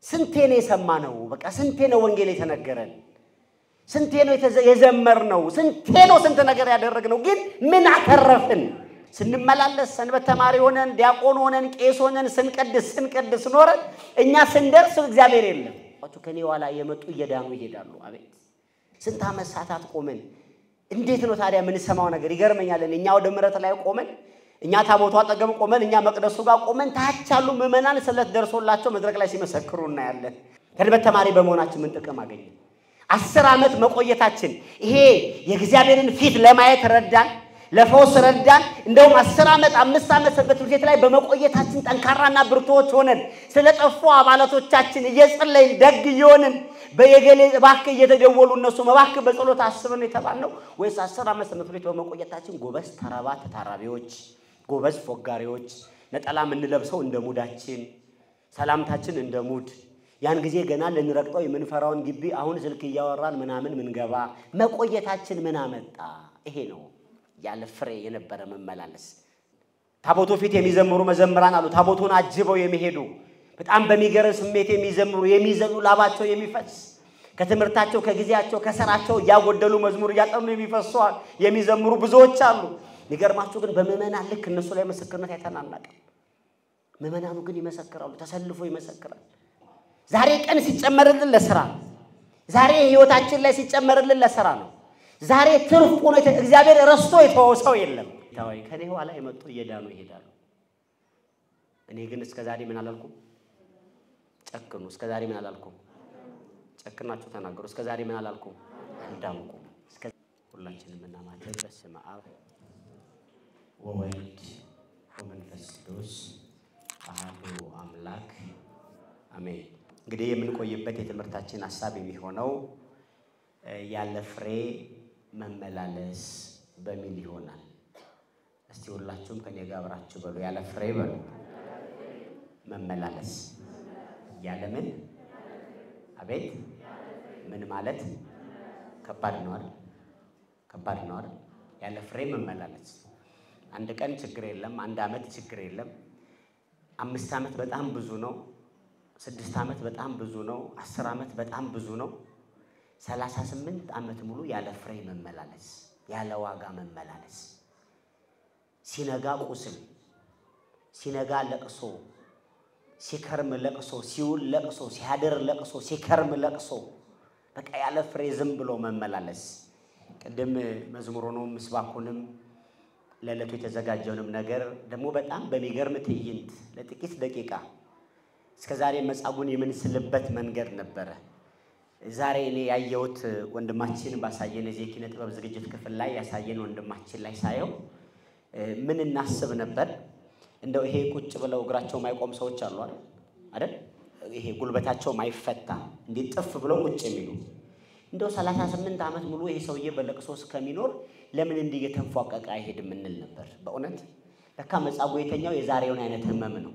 ስንቴ ነው የሰማነው በቃ ስንቴ ነው ወንጌል የተነገረን ስንቴ ነው የዘመርነው ስንቴ ነው ስንት ነገር ያደረግነው ግን ምን አተረፍን ስንመላለስ ሰንበት ተማሪ ሆነን ዲያቆን ሆነን ቄስ ሆነን ስንቀድስ ኖረን እኛ ስንደርስ እግዚአብሔር የለም አቱ ከኔ ኋላ የመጡ እየዳኑ ይሄዳሉ አቤት ስንት ዓመት ሰዓታት ቆመን እንዴት ነው ታዲያ ምን ሰማው ነገር ይገርመኛል እኛ ወደ ምረት ላይ ቆመን እኛ ታቦቱ አጠገብ ቆመን እኛ መቅደሱ ጋር ቆመን ታቻሉ ምመናን ሰለት ደርሶላቸው መድረክ ላይ ሲመሰክሩና ያለን ሰንበት ተማሪ በመሆናችን ምን ጥቅም አገኘን 10 ዓመት መቆየታችን ይሄ የእግዚአብሔርን ፊት ለማየት ረዳን ለፈውስ ረዳን እንደውም 10 ዓመት 5 ዓመት ሰንበት ቤት ላይ በመቆየታችን ጠንካራና ብርቱዎች ሆነን ስለጠፉ አባላቶቻችን እየጸለይን ደግ ይሆንን በየገሌ ባክ እየተደወሉ እነሱ መባክ በጸሎት አስበን የተባልነው ወይስ 10 ዓመት ሰንበት ቤት በመቆየታችን ጎበዝ ተራባሪዎች ጎበዝ ፎጋሪዎች ነጠላ ምን ለብሰው እንደሙዳችን ሰላምታችን እንደሙድ ያን ጊዜ ገና ለንረቅጠው የምንፈራውን ግቢ አሁን ስልክ ያወራን ምናምን ምንገባ መቆየታችን ምን አመጣ ይሄ ነው ያለ ፍሬ የነበረ መመላለስ ታቦቱ ፊት የሚዘምሩ መዘምራን አሉ ታቦቱን አጅበው የሚሄዱ በጣም በሚገርም ስሜት የሚዘምሩ የሚዘሉ ላባቸው የሚፈስ ከትምርታቸው ከጊዜያቸው ከሰራቸው ያጎደሉ መዝሙር ያጠኑ የሚፈሱ የሚዘምሩ ብዙዎች አሉ ንገርማችሁ ግን በመመናን ልክ እነሱ ላይ መስክርነት ያተናናቀ መመናኑ ግን ይመሰክራሉ ተሰልፎ ይመሰክራል ዛሬ ቀን ሲጨመርልን ለስራ ዛሬ ህይወታችን ላይ ሲጨመርልን ለስራ ነው ዛሬ ትርፍ ሆኖ እግዚአብሔር ረስቶ የተወሰው የለም ታዋይ ከኔ ኋላ የመጡ እየዳኑ ይሄዳሉ እኔ ግን እስከ ዛሬ ምን አላልኩም ጨክኑ እስከ ዛሬ ምን አላልኩም ጨክናችሁ ተናገሩ እስከ ዛሬ ምን አላልኩም እንዳንቁ እስከ ሁላችንም እናማለን በስመ አብ ወወልድ ወመንፈስ ቅዱስ አሐዱ አምላክ አሜን እንግዲህ የምንቆይበት የትምህርታችን ሐሳብ የሚሆነው ያለ ፍሬ መመላለስ በሚል ይሆናል እስቲ ሁላችሁም ከኔ ጋር አብራችሁ በሉ ያለ ፍሬ በሉ መመላለስ ያለ ምን አቤት ምን ማለት ከባድ ነው አይደል ያለ ፍሬ መመላለስ አንድ ቀን ችግር የለም አንድ አመት ችግር የለም 5 አመት በጣም ብዙ ነው 6 አመት በጣም ብዙ ነው 10 አመት በጣም ብዙ ነው 38 አመት ሙሉ ያለ ፍሬ መመላለስ ያለ ዋጋ መመላለስ ሲነጋ ቁስል ሲነጋ ለቅሶ ሲከርም ለቅሶ ሲውል ለቅሶ ሲያደር ለቅሶ ሲከርም ለቅሶ በቃ ያለ ፍሬ ዝም ብሎ መመላለስ ቀደም መዝሙሩንም ምስባኩንም ለለቱ የተዘጋጀውንም ነገር ደግሞ በጣም በሚገርም ትዕይንት ለጥቂት ደቂቃ እስከዛሬ መጻጉን የምንስልበት መንገድ ነበር ዛሬ እኔ ያየሁት ወንድማችን ባሳየን እዚህ ኪነ ጥበብ ዝግጅት ክፍል ላይ ያሳየን ወንድማችን ላይ ሳየው ምን እናስብ ነበር እንደው ይሄ ቁጭ ብለው እግራቸው ማይቆም ሰዎች አሉ አይደል ይሄ ጉልበታቸው ማይፈታ እንዲጥፍ ብለው ቁጭ የሚሉ እንደው 38 አመት ሙሉ ይሄ ሰውዬ በለቅሶ እስከሚኖር ለምን እንዲህ የተንፏቀቀ አይሄድም እንል ነበር በእውነት ለካ መጻጉ የተኛው የዛሬውን አይነት ህመም ነው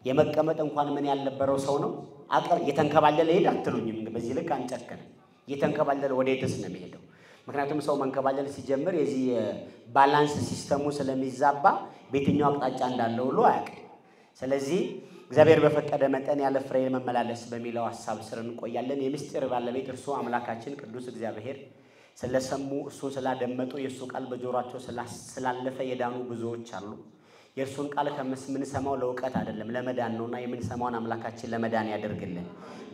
የመቀመጥ እንኳን ምን ያልነበረው ሰው ነው አቀር የተንከባለለ ሄድ አትሉኝም በዚህ ልክ አንጨከነ የተንከባለለ ወዴትስ ነው የሚሄደው ምክንያቱም ሰው መንከባለል ሲጀምር የዚህ ባላንስ ሲስተሙ ስለሚዛባ በየትኛው አቅጣጫ እንዳለው ሁሉ አያውቅም ስለዚህ እግዚአብሔር በፈቀደ መጠን ያለ ፍሬ መመላለስ በሚለው ሐሳብ ስር እንቆያለን የምስጢር ባለቤት እርሱ አምላካችን ቅዱስ እግዚአብሔር ስለሰሙ እሱ ስላደመጡ የሱ ቃል በጆሮአቸው ስላለፈ የዳኑ ብዙዎች አሉ የእርሱን ቃል ከመስምን ሰማው ለውቀት አይደለም ለመዳን ነውና የምንሰማውን አምላካችን ለመዳን ያደርግልን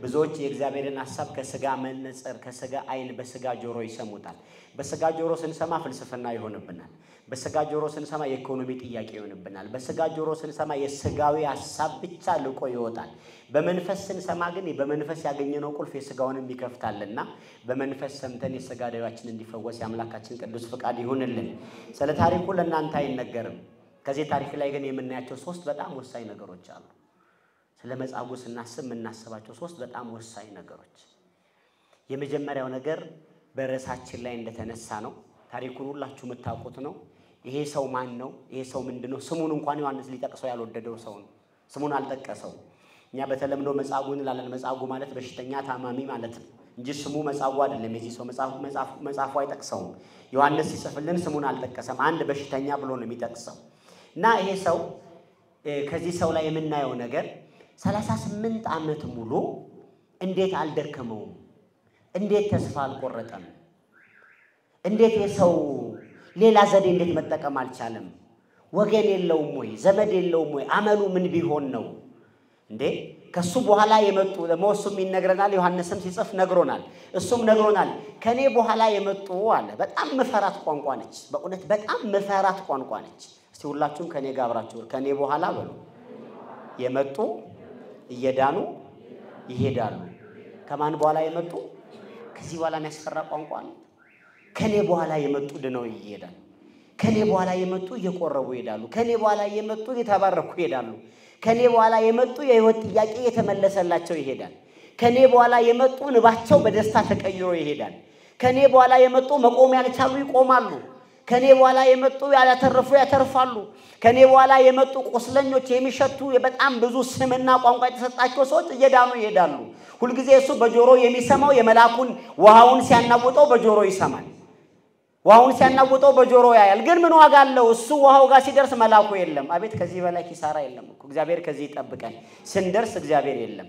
ብዙዎች የእግዚአብሔርን ሐሳብ ከስጋ መነጽር ከስጋ አይን በስጋ ጆሮ ይሰሙታል በስጋ ጆሮ ስንሰማ ፍልስፍና ይሆንብናል በስጋ ጆሮ ስንሰማ የኢኮኖሚ ጥያቄ ይሆንብናል በስጋ ጆሮ ስንሰማ የስጋዊ ሐሳብ ብቻ ልቆ ይወጣል በመንፈስ ስንሰማ ግን በመንፈስ ያገኘነው ቁልፍ የስጋውንም ይከፍታልና በመንፈስ ሰምተን የስጋ ደዌያችን እንዲፈወስ የአምላካችን ቅዱስ ፍቃድ ይሁንልን ስለ ታሪኩ ለእናንተ አይነገርም ከዚህ ታሪክ ላይ ግን የምናያቸው 3 በጣም ወሳኝ ነገሮች አሉ ስለ መጻጉ ስናስብ እናስባቸው 3 በጣም ወሳኝ ነገሮች የመጀመሪያው ነገር በራሳችን ላይ እንደተነሳ ነው ታሪኩን ሁላችሁ መታወቁት ነው ይሄ ሰው ማን ነው ይሄ ሰው ምንድነው ስሙን እንኳን ዮሐንስ ሊጠቅሰው ያልወደደው ሰው ነው ስሙን አልጠቀሰው እኛ በተለምዶ መጻጉን ላለን መጻጉ ማለት በሽተኛ ታማሚ ማለት ነው እንጂ ስሙ መጻጉ አይደለም የዚህ ሰው መጻፉ አይጠቅሰው ዮሐንስ ሲጽፍልን ስሙን አልጠቀሰም አንድ በሽተኛ ብሎ ነው የሚጠቅሰው እና ይሄ ሰው ከዚህ ሰው ላይ የምናየው ነገር 38 ዓመት ሙሉ እንዴት አልደከመውም? እንዴት ተስፋ አልቆረጠም? እንዴት የሰው ሌላ ዘዴ እንዴት መጠቀም አልቻለም? ወገን የለውም ወይ? ዘመድ የለውም ወይ? አመሉ ምን ቢሆን ነው እንዴ? ከሱ በኋላ የመጡ ለሞሱም ይነግረናል። ዮሐንስም ሲጽፍ ነግሮናል። እሱም ነግሮናል። ከኔ በኋላ የመጡ አለ። በጣም መፈራት ቋንቋ ነች። በእውነት በጣም መፈራት ቋንቋ ነች። እስቲ ሁላችሁም ከኔ ጋር አብራችሁ ከኔ በኋላ በሉ። የመጡ እየዳኑ ይሄዳሉ። ከማን በኋላ የመጡ? ከዚህ በኋላ የሚያስፈራ ቋንቋ ነው። ከኔ በኋላ የመጡ ድነው ይሄዳሉ። ከኔ በኋላ የመጡ እየቆረቡ ይሄዳሉ። ከኔ በኋላ የመጡ እየተባረኩ ይሄዳሉ። ከኔ በኋላ የመጡ የህይወት ጥያቄ የተመለሰላቸው ይሄዳል። ከኔ በኋላ የመጡ ንባቸው በደስታ ተቀይሮ ይሄዳል። ከኔ በኋላ የመጡ መቆም ያልቻሉ ይቆማሉ። ከኔ በኋላ የመጡ ያላተረፉ ያተርፋሉ። ከኔ በኋላ የመጡ ቁስለኞች የሚሸቱ በጣም ብዙ ስምና ቋንቋ የተሰጣቸው ሰዎች እየዳኑ ይሄዳሉ። ሁሉ ጊዜ እሱ በጆሮ የሚሰማው የመላኩን ውሃውን ሲያናውጠው በጆሮ ይሰማል። ውሃውን ሲያናውጠው በጆሮ ያያል። ግን ምን ዋጋ አለው? እሱ ውሃው ጋር ሲደርስ መላኩ የለም። አቤት ከዚህ በላይ ኪሳራ የለም እኮ። እግዚአብሔር ከዚህ ይጠብቀን። ስንደርስ እግዚአብሔር የለም።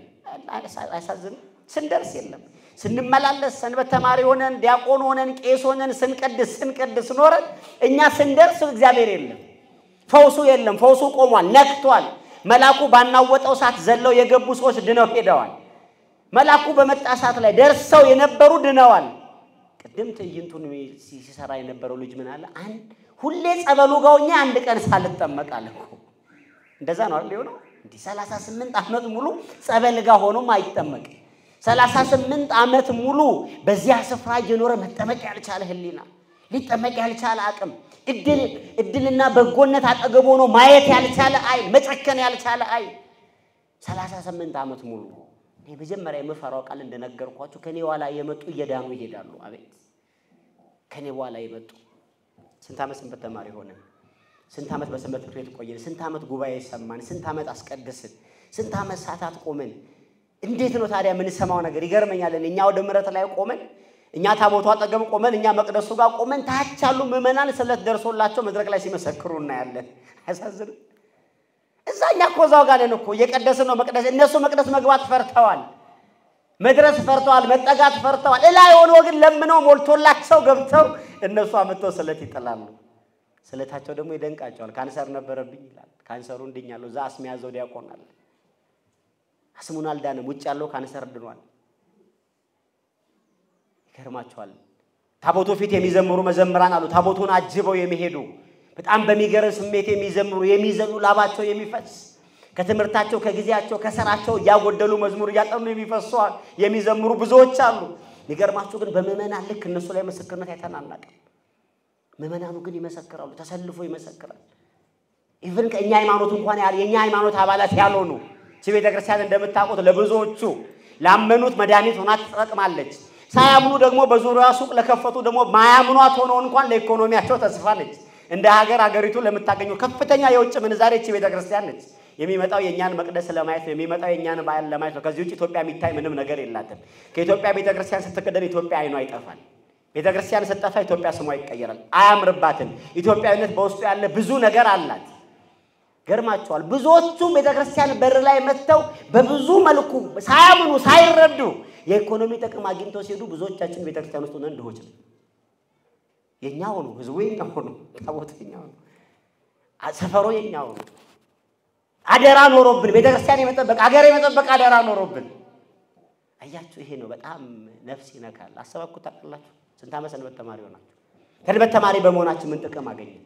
አይሳዝን? ስንደርስ የለም። ስንመላለስ ሰንበት ተማሪ ሆነን ዲያቆን ሆነን ቄስ ሆነን ስንቀድስ ኖረን እኛ ስንደርስ እግዚአብሔር የለም። ፈውሱ የለም። ፈውሱ ቆሟል፣ ነክቷል። መላኩ ባናወጠው ሰዓት ዘለው የገቡ ሰዎች ድነው ሄደዋል። መላኩ በመጣ ሰዓት ላይ ደርሰው የነበሩ ድነዋል። ቅድም ትዕይንቱን ሲሰራ የነበረው ልጅ ምን አለ? ሁሌ ጸበሉ ጋውኛ አንድ ቀን ሳልጠመቅ አለ እኮ። እንደዛ ነው አይደል የሆነው? እንዴ 38 ዓመት ሙሉ ጸበል ጋር ሆኖም አይጠመቅ። 38 ዓመት ሙሉ በዚያ ስፍራ እየኖረ መጠመቅ ያልቻለ ህሊና፣ ሊጠመቅ ያልቻለ አቅም፣ እድልና በጎነት አጠገብ ሆኖ ማየት ያልቻለ አይን፣ መጨከን ያልቻለ አይን 38 ዓመት ሙሉ። እኔ በመጀመሪያ የምፈራው ቃል እንደነገርኳችሁ ከኔ በኋላ የመጡ እየዳኑ ይሄዳሉ። አቤት ከኔ በኋላ የመጡ ስንት ዓመት ሰንበት ተማሪ ሆነን፣ ስንት ዓመት በሰንበት ቤት ቆየን፣ ስንት ዓመት ጉባኤ ሰማን፣ ስንት ዓመት አስቀድስን፣ ስንት ዓመት ሰዓታት ቆመን። እንዴት ነው ታዲያ ምን ሰማው ነገር ይገርመኛል። እኛ ወደ ምሕረት ላይ ቆመን፣ እኛ ታቦቱ አጠገብ ቆመን፣ እኛ መቅደሱ ጋር ቆመን ታች ያሉ ምዕመናን ስለት ደርሶላቸው መድረክ ላይ ሲመሰክሩ እናያለን። አያሳዝንም? እዛኛ ኮዛው ጋር ነን እኮ እየቀደስን ነው መቅደስ። እነሱ መቅደስ መግባት ፈርተዋል፣ መድረስ ፈርተዋል፣ መጠጋት ፈርተዋል። እላይ ሆኖ ግን ለምነው ሞልቶላቸው ገብተው እነሱ አመጣው ስለት ይጥላሉ። ስለታቸው ደግሞ ይደንቃቸዋል። ካንሰር ነበረብኝ ይላል። ካንሰሩ እንድኛለሁ። እዛ አስም ያዘው ዲያቆን አለ። አስሙን አልዳነም፣ ውጭ ያለው ካንሰር ድኗል። ይገርማቸዋል። ታቦቱ ፊት የሚዘምሩ መዘምራን አሉ። ታቦቱን አጅበው የሚሄዱ በጣም በሚገርም ስሜት የሚዘሉ ላባቸው የሚፈስ ከትምህርታቸው ከጊዜያቸው ከሰራቸው ያጎደሉ መዝሙር ያጠኑ የሚዘምሩ ብዙዎች አሉ። ይገርማችሁ ግን በመመናን ልክ እነሱ ላይ መስክርነት አይተናናቀ። መመናኑ ግን ይመሰክራሉ፣ ተሰልፎ ይመሰክራል። ኢቭን ከኛ ሃይማኖት እንኳን የኛ ሃይማኖት አባላት ያልሆኑ ቤተ ክርስቲያን እንደምታውቁት ለብዙዎቹ ላመኑት መድኃኒት ሆና ተጠቅማለች። ሳያምኑ ደግሞ በዙሪያ ሱቅ ለከፈቱ ደግሞ ማያምኗት ሆነው እንኳን ለኢኮኖሚያቸው ተስፋ ነች። እንደ ሀገሪቱ ለምታገኘው ከፍተኛ የውጭ ምንዛሬ ቤተ ክርስቲያን ነች። የሚመጣው የኛን መቅደስ ለማየት ነው፣ የሚመጣው የኛን በዓል ለማየት ነው። ከዚህ ውጪ ኢትዮጵያ የሚታይ ምንም ነገር የላትም። ከኢትዮጵያ ቤተ ክርስቲያን ስትከደን ኢትዮጵያ አይኗ ይጠፋል። ቤተ ክርስቲያን ስትጠፋ ኢትዮጵያ ስሟ ይቀየራል። አያምርባትም። ኢትዮጵያዊነት በውስጡ ያለ ብዙ ነገር አላት። ገርማቸዋል። ብዙዎቹ ቤተ ክርስቲያን በር ላይ መጥተው በብዙ መልኩ ሳያምኑ ሳይረዱ የኢኮኖሚ ጥቅም አግኝተው ሲሄዱ ብዙዎቻችን ቤተ ክርስቲያን ውስጥ ሆነን ድሆች ነን። የኛው ነው፣ ህዝቡ የኛው ነው፣ ታቦቱ የኛው ነው፣ ሰፈሩ የኛው ነው። አደራ ኖሮብን ቤተ ክርስቲያን የመጠበቅ ሀገር የመጠበቅ አደራ ኖሮብን። አያችሁ፣ ይሄ ነው በጣም ነፍስ ይነካል። አሰባኩት ታውቃላችሁ። ስንት ዓመት ሰንበት ተማሪ ሆናችሁ? ሰንበት ተማሪ በመሆናችን ምን ጥቅም አገኘን?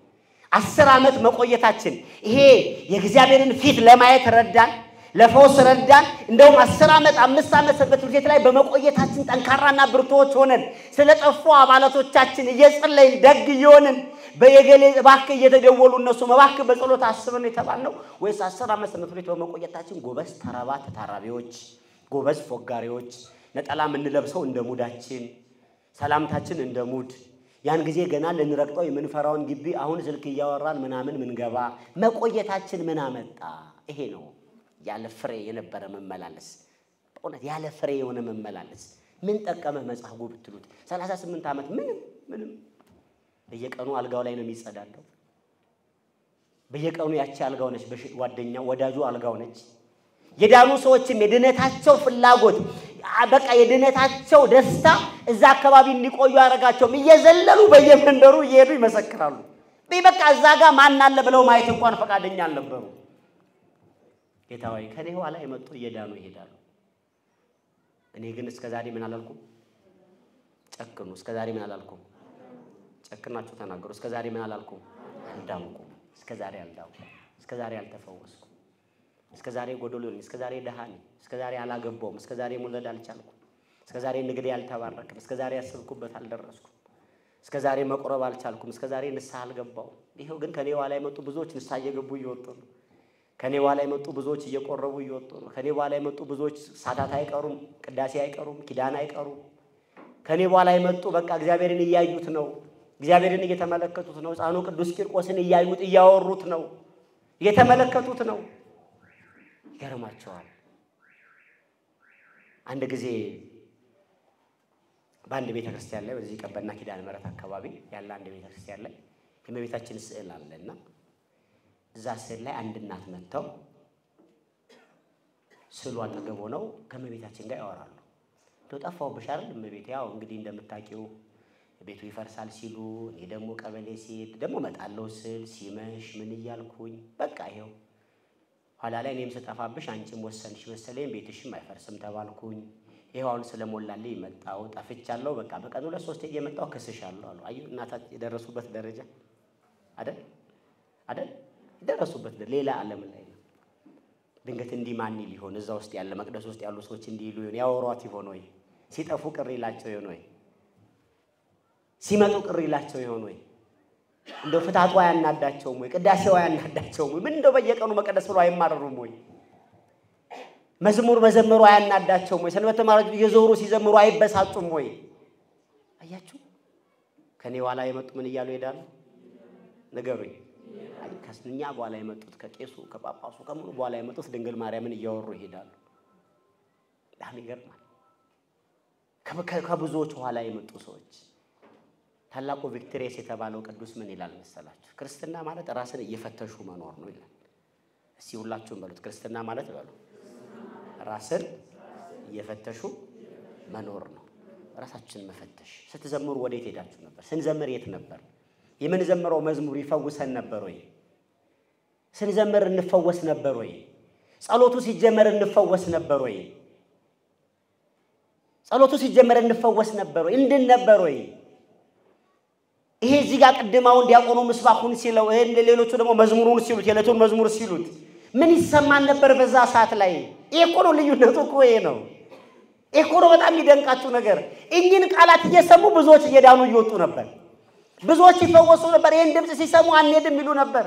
10 ዓመት መቆየታችን ይሄ የእግዚአብሔርን ፊት ለማየት ረዳን፣ ለፈውስ ረዳን። እንደውም 10 ዓመት 5 ዓመት ሰንበት ቤት ላይ በመቆየታችን ጠንካራና ብርቱዎች ሆነን ስለጠፉ አባላቶቻችን እየጸለይን ደግ ይሆንን በየገሌ እባክህ እየተደወሉ እነሱ መባክ በጸሎት አስበን የተባለው ወይስ 10 ዓመት ሰንበት ቤት በመቆየታችን ጎበዝ ተራባሪዎች፣ ጎበዝ ፎጋሪዎች፣ ነጠላ ምንለብሰው እንደ ሙዳችን፣ ሰላምታችን እንደ ሙድ፣ ያን ጊዜ ገና ለንረቅጠው የምንፈራውን ግቢ አሁን ስልክ እያወራን ምናምን ምንገባ መቆየታችን ምን አመጣ? ይሄ ነው ያለ ፍሬ የነበረ መመላለስ። በእውነት ያለ ፍሬ የሆነ መመላለስ ምን ጠቀመ መጽሐፉ ብትሉት 38 ዓመት ምንም በየቀኑ አልጋው ላይ ነው የሚጸዳለው። በየቀኑ ያቺ አልጋው ነች፣ ጓደኛው ወዳጁ አልጋው ነች። የዳኑ ሰዎችም የድነታቸው ፍላጎት በቃ የድነታቸው ደስታ እዛ አካባቢ እንዲቆዩ ያረጋቸው እየዘለሉ በየመንደሩ እየሄዱ ይመሰክራሉ። በቃ እዛ ጋር ማን አለ ብለው ማየት እንኳን ፈቃደኛ አልነበሩ። ጌታ ሆይ ከኔ ኋላ የመጡ እየዳኑ ይሄዳሉ። እኔ ግን እስከዛሬ ምን አላልኩም? ጨክኑ። እስከዛሬ ምን አላልኩም? ጨክናችሁ ተናገሩ። እስከዛሬ ምን አላልኩም? አልዳንኩም። እስከዛሬ አልዳንኩም። እስከዛሬ አልተፈወስኩም። እስከዛሬ ጎዶሎ ነኝ። እስከዛሬ ደሃ ነኝ። እስከዛሬ አላገባውም። እስከዛሬ መውለድ አልቻልኩም። እስከዛሬ ንግዴ አልተባረከም። እስከዛሬ ያሰብኩበት አልደረስኩም። እስከዛሬ መቆረብ አልቻልኩም። እስከዛሬ ንስሐ አልገባውም። ይሄው ግን ከኔ ኋላ የመጡ ብዙዎች ንስሐ እየገቡ እየወጡ ነው። ከኔ ኋላ የመጡ ብዙዎች እየቆረቡ እየወጡ ነው። ከኔ ኋላ የመጡ ብዙዎች ሳታት አይቀሩም፣ ቅዳሴ አይቀሩም፣ ኪዳን አይቀሩም። ከኔ ኋላ የመጡ በቃ እግዚአብሔርን እያዩት ነው። እግዚአብሔርን እየተመለከቱት ነው። ሕፃኑ ቅዱስ ቂርቆስን እያዩት እያወሩት ነው። እየተመለከቱት ነው። ይገርማቸዋል። አንድ ጊዜ በአንድ ቤተክርስቲያን ላይ በዚህ ቀበና ኪዳነ ምሕረት አካባቢ ያለ አንድ ቤተክርስቲያን ላይ የእመቤታችን ስዕል አለና እዛ ስዕል ላይ አንድ እናት መጥተው ስዕሉ አጠገብ ሆነው ከእመቤታችን ጋር ያወራሉ። ተጣፋውብሽ አይደል እመቤት? ያው እንግዲህ እንደምታውቂው ቤቱ ይፈርሳል ሲሉ እኔ ደግሞ ቀበሌ ሲሄድ ደግሞ መጣለው ስል ሲመሽ ምን እያልኩኝ በቃ ይሄው ኋላ ላይ እኔም ስጠፋብሽ አንቺም ወሰንሽ መሰለኝ ቤትሽም አይፈርስም ተባልኩኝ። ይሄው አሁን ስለሞላልኝ መጣው ጠፍቻለሁ። በቃ በቀን 2-3 እየመጣው ከስሻለሁ አሉ። አዩ እናታችን የደረሱበት ደረጃ አይደል አይደል? የደረሱበት ሌላ ዓለም ላይ ነው። ድንገት እንዲህ ማን ሊሆን እዛ ውስጥ ያለ መቅደስ ውስጥ ያሉ ሰዎች እንዲህ ይሉ ይሆን? ያወሯት ይሆን ወይ? ሲጠፉ ቅር ይላቸው ይሆን ወይ? ሲመጡ ቅር ይላቸው ይሆን ወይ? እንደው ፍታቷ ያናዳቸውም ወይ? ቅዳሴዋ ያናዳቸውም ወይ? ምን እንደው በየቀኑ መቀደስ ብለው አይማረሩም ወይ? መዝሙር መዘመሩ አያናዳቸውም ወይ? ሰንበት ተማሪዎች እየዞሩ ሲዘምሩ አይበሳጩም ወይ? አያችሁ ከኔ ኋላ የመጡ ምን እያሉ ይሄዳሉ? ንገሩኝ። ከስንኛ በኋላ የመጡት ከቄሱ ከጳጳሱ ከሙሉ በኋላ የመጡት ድንግል ማርያምን እያወሩ ይሄዳሉ። በጣም ይገርማል። ከብዙዎች ኋላ የመጡ ሰዎች ታላቁ ቪክቶሪየስ የተባለው ቅዱስ ምን ይላል መሰላችሁ? ክርስትና ማለት ራስን እየፈተሹ መኖር ነው ይላል። እስቲ ሁላችሁም በሉት ክርስትና ማለት በሉ ራስን እየፈተሹ መኖር ነው። ራሳችንን መፈተሽ። ስትዘምሩ ወዴት ሄዳችሁ ነበር? ስንዘምር የት ነበር? የምንዘምረው መዝሙር ይፈውሰን ነበር ወይ? ስንዘምር እንፈወስ ነበር ወይ? ጸሎቱ ሲጀመር እንፈወስ ነበር ወይ? ጸሎቱ ሲጀመር እንፈወስ ነበር ወይ? እንድን ነበር ወይ? ይሄ እዚህ ጋር ቀድማው እንዲያቆኑ ምስባኩን ሲለው ሌሎቹ ደግሞ መዝሙሩን ሲሉት የለቱን መዝሙር ሲሉት ምን ይሰማን ነበር በዛ ሰዓት ላይ? ይሄ እኮ ነው ልዩነቱ እኮ ይሄ ነው። ይሄ እኮ ነው በጣም የሚደንቃችሁ ነገር። እኚህን ቃላት እየሰሙ ብዙዎች እየዳኑ እየወጡ ነበር። ብዙዎች ይፈወሱ ነበር። ይሄን ድምጽ ሲሰሙ አንሄድም ይሉ ነበር።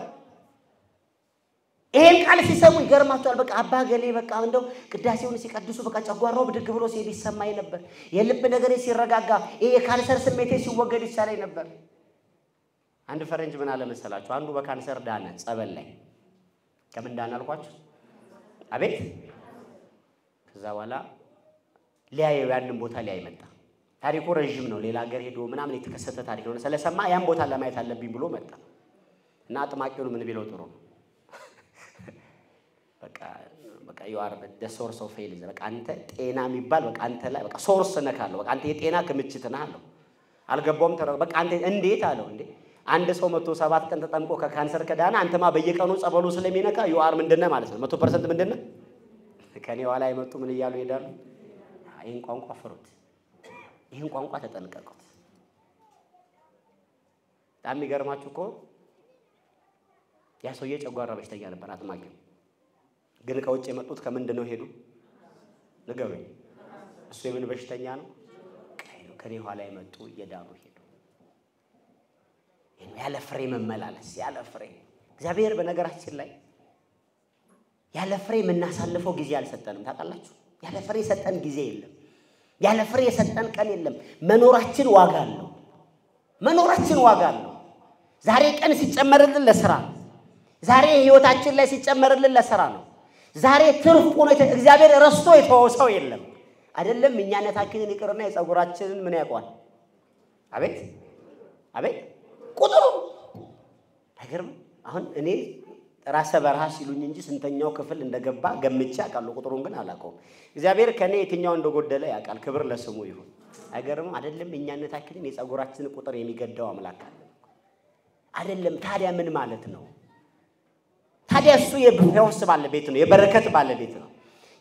ይሄን ቃል ሲሰሙ ይገርማቸዋል። በቃ አባ ገሌ በቃ እንደው ቅዳሴውን ሲቀድሱ በቃ ጨጓራው ብድግ ብሎ ሲሄድ ይሰማኝ ነበር። የልብ ነገር ሲረጋጋ ይሄ ካንሰር ስሜቴ ሲወገድ ይቻለኝ ነበር። አንድ ፈረንጅ ምን አለ መሰላችሁ? አንዱ በካንሰር ዳነ ጸበል ላይ። ከምን ዳነ አልኳችሁ? አቤት። ከዛ በኋላ ሊያየው ያንን ቦታ ሊያይ መጣ። ታሪኩ ረጅም ነው። ሌላ ሀገር ሄዶ ምናምን የተከሰተ ታሪክ ነው። ስለሰማ ያን ቦታ ለማየት አለብኝ ብሎ መጣ እና አጥማቂውን ምን ቢለው ጥሩ ነው? በቃ you are the source of health። በቃ አንተ ጤና የሚባል በቃ አንተ ላይ በቃ ሶርስ ነህ አለው። በቃ አንተ የጤና ክምችት ነህ አለው። አልገባውም። በቃ አንተ እንዴት አለው? እንዴ አንድ ሰው 107 ቀን ተጠምቆ ከካንሰር ከዳነ አንተማ በየቀኑ ጸበሉ ስለሚነካ you are ምንድነው ማለት ነው? 100% ምንድነው? ከኔ ኋላ የመጡ ምን እያሉ ይሄዳሉ? ይሄን ቋንቋ ፍሩት። ይሄን ቋንቋ ተጠንቀቁት። በጣም የሚገርማችሁ እኮ ያ ሰውዬ ጨጓራ በሽተኛ ነበር አጥማቂው። ግን ከውጭ የመጡት ከምንድነው ሄዱ? ንገሩኝ። እሱ የምን በሽተኛ ነው? ከኔ ኋላ የመጡ እየዳኑ ሄዱ። ያለ ፍሬ መመላለስ ያለ ፍሬ። እግዚአብሔር በነገራችን ላይ ያለ ፍሬ የምናሳልፈው ጊዜ አልሰጠንም። ታውቃላችሁ? ያለ ፍሬ የሰጠን ጊዜ የለም። ያለ ፍሬ የሰጠን ቀን የለም። መኖራችን ዋጋ አለው። መኖራችን ዋጋ አለው። ዛሬ ቀን ሲጨመርልን ለስራ ነው። ዛሬ ህይወታችን ላይ ሲጨመርልን ለስራ ነው። ዛሬ ትርፍ ሆኖ እግዚአብሔር ረስቶ የተወሰው የለም። አይደለም እኛነታችንን ይቅርና የጸጉራችንን ምን ያቋል? አቤት አቤት ቁጥሩ አይገርም? አሁን እኔ ራሰ በረሃ ሲሉኝ እንጂ ስንተኛው ክፍል እንደገባ ገምቼ አውቃለሁ ቁጥሩን ግን አላውቀውም እግዚአብሔር ከኔ የትኛው እንደጎደለ ያውቃል ክብር ለስሙ ይሁን አይገርም አይደለም እኛነታችንን የጸጉራችንን ቁጥር የሚገደው አምላክ አይደለም ታዲያ ምን ማለት ነው ታዲያ እሱ የፈውስ ባለቤት ነው የበረከት ባለቤት ነው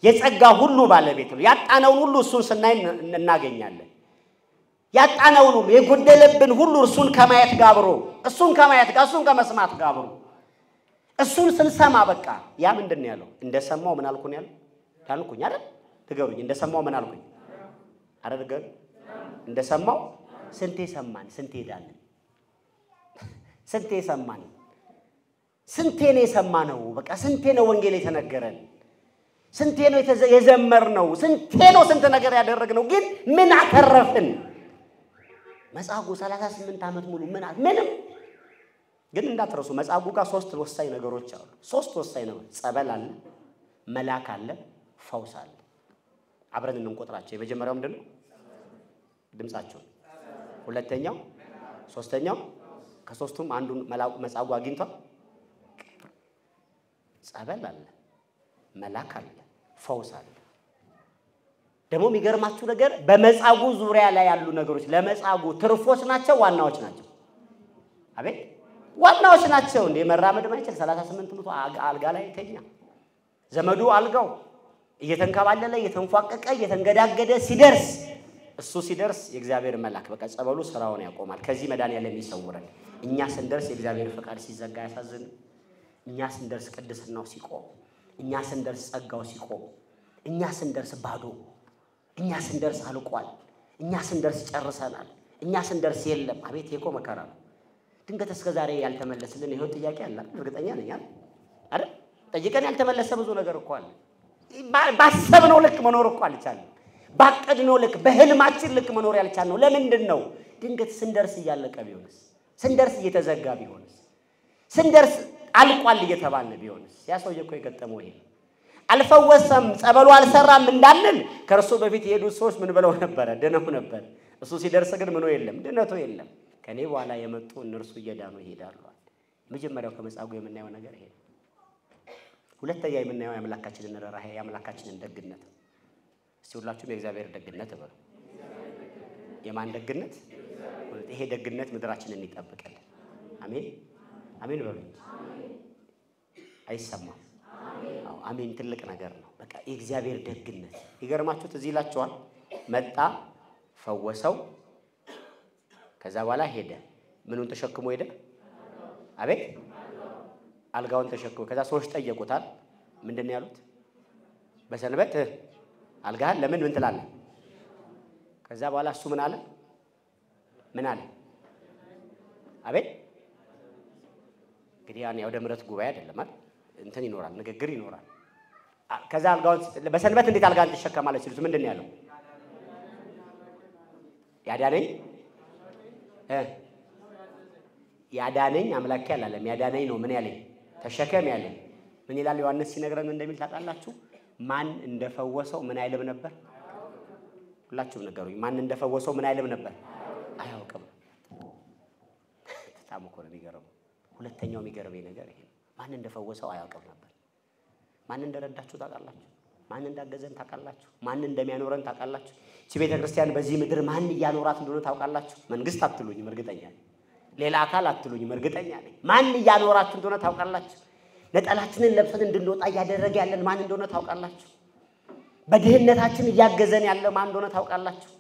የጸጋ ሁሉ ባለቤት ነው ያጣነውን ሁሉ እሱን ስናይ እናገኛለን ያጣነውን ሁሉ የጎደለብን ሁሉ እሱን ከማየት ጋብሮ እሱን ከማየት ጋር እሱን ከመስማት ጋብሮ እሱን ስንሰማ በቃ ያ ምንድነው ያለው እንደሰማው ምን አልኩኝ ያለው ታልኩኝ አይደል ትገሩኝ እንደሰማው ምን አልኩኝ አረጋግ እንደሰማው ስንቴ ሰማን ስንቴ ሄዳለን ስንቴ ሰማን ስንቴ ነው የሰማነው በቃ ስንቴ ነው ወንጌል የተነገረን ስንቴ ነው የዘመርነው ስንቴ ነው ስንት ነገር ያደረግነው ግን ምን አተረፍን መጻጉ 38 አመት ሙሉ ምንም ግን እንዳትረሱ መጻጉ ጋር ሶስት ወሳኝ ነገሮች አሉ ሶስት ወሳኝ ነው ጸበል አለ መላክ አለ ፈውስ አለ አብረን እንቆጥራቸው የመጀመሪያው ምንድነው ድምጻቸው ሁለተኛው ሶስተኛው ከሶስቱም አንዱን መጻጉ አግኝቷል ጸበል አለ መላክ አለ ፈውስ አለ ደሞ የሚገርማችሁ ነገር በመጻጉ ዙሪያ ላይ ያሉ ነገሮች ለመጻጉ ትርፎች ናቸው ዋናዎች ናቸው አቤት ዋናዎች ናቸው እንደ መራመድ ማይችል 38 minuto አልጋ ላይ ተኛ ዘመዱ አልጋው እየተንከባለለ እየተንፏቀቀ እየተንገዳገደ እሱ ሲደርስ የእግዚአብሔር መልአክ በቃ ጸበሉ ስራውን ያቆማል ከዚህ መዳን ያለ የሚሰውረን እኛ ስንደርስ የእግዚአብሔር ፈቃድ ሲዘጋ ያሳዝን እኛ ስንደርስ ቅድስናው ሲቆም እኛ ስንደርስ ጸጋው ሲቆም እኛ ስንደርስ ባዶ እኛ ስንደርስ አልቋል እኛ ስንደርስ ጨርሰናል እኛ ስንደርስ የለም አቤት የቆ መከራ ድንገት እስከ ዛሬ ያልተመለሰልን ይሄው ጥያቄ አለ እርግጠኛ ነኝ አይደል ጠይቀን ያልተመለሰ ብዙ ነገር እኮ አለ ባሰብነው ልክ መኖር እኮ አልቻለም ባቀድነው ልክ በህልማችን ልክ መኖር ያልቻልነው ለምንድን ነው ድንገት ስንደርስ ያለቀ ቢሆንስ ስንደርስ እየተዘጋ ቢሆንስ ስንደርስ አልቋል እየተባለ ቢሆንስ ያ ሰውዬ እኮ የገጠመው ይሄ አልፈወሰም ጸበሉ አልሰራም እንዳልን ከርሱ በፊት የሄዱ ሰዎች ምን ብለው ነበር ደነው ነበር እሱ ሲደርስ ግን ምኑ የለም ደነቶ የለም ከኔ በኋላ የመጡ እነርሱ እየዳኑ ይሄዳሉ መጀመሪያው ከመጻጉ የምናየው ነገር ይሄ ሁለተኛ የምናየው ያምላካችንን ረራህ ያምላካችንን ደግነት ሲውላችሁ የእግዚአብሔር ደግነት ነው የማን ደግነት ይሄ ደግነት ምድራችንን ይጠብቃል አሜን አሜን በሉ አይሰማም አሜን ትልቅ ነገር ነው በቃ የእግዚአብሔር ደግነት ይገርማችሁ እዚህ ይላችኋል መጣ ፈወሰው ከዛ በኋላ ሄደ ምኑን ተሸክሞ ሄደ አቤት አልጋውን ተሸክሞ ከዛ ሰዎች ጠየቁታል ምንድነው ያሉት በሰንበት አልጋህን ለምን ምን ትላለህ ከዛ በኋላ እሱ ምን አለ አቤት እንግዲህ ያው ደምረት ጉባኤ አይደለም አይደል እንትን ይኖራል ንግግር ይኖራል ከዛ አልጋውን በሰንበት እንዴት አልጋን ተሸከማለች ሲሉት ምንድነው ያለው ያዳነኝ አምላክ ያላለም ያዳነኝ ነው ምን ያለኝ ተሸከም ያለኝ ምን ይላል ዮሐንስ ሲነግረን እንደሚል ታውቃላችሁ ማን እንደፈወሰው ምን አይልም ነበር ሁላችሁም ነገሩኝ ማን እንደፈወሰው ምን አይልም ነበር አያውቅም ታሙኮ ነው የሚገርመው ሁለተኛው የሚገርመኝ ነገር ይሄ ማን እንደፈወሰው አያውቅም ነበር ማን እንደረዳችሁ ታውቃላችሁ ማን እንዳገዘን ታውቃላችሁ ማን እንደሚያኖረን ታውቃላችሁ ሲቤተ ክርስቲያን በዚህ ምድር ማን ያኖራት እንደሆነ ታውቃላችሁ መንግስት አትሉኝ እርግጠኛ ነኝ ሌላ አካል አትሉኝ እርግጠኛ ነኝ ማን ያኖራችሁ እንደሆነ ታውቃላችሁ ነጠላችንን ለብሰን እንድንወጣ ያደረገ ያለን ማን እንደሆነ ታውቃላችሁ በድህነታችን ያገዘን ያለ ማን እንደሆነ ታውቃላችሁ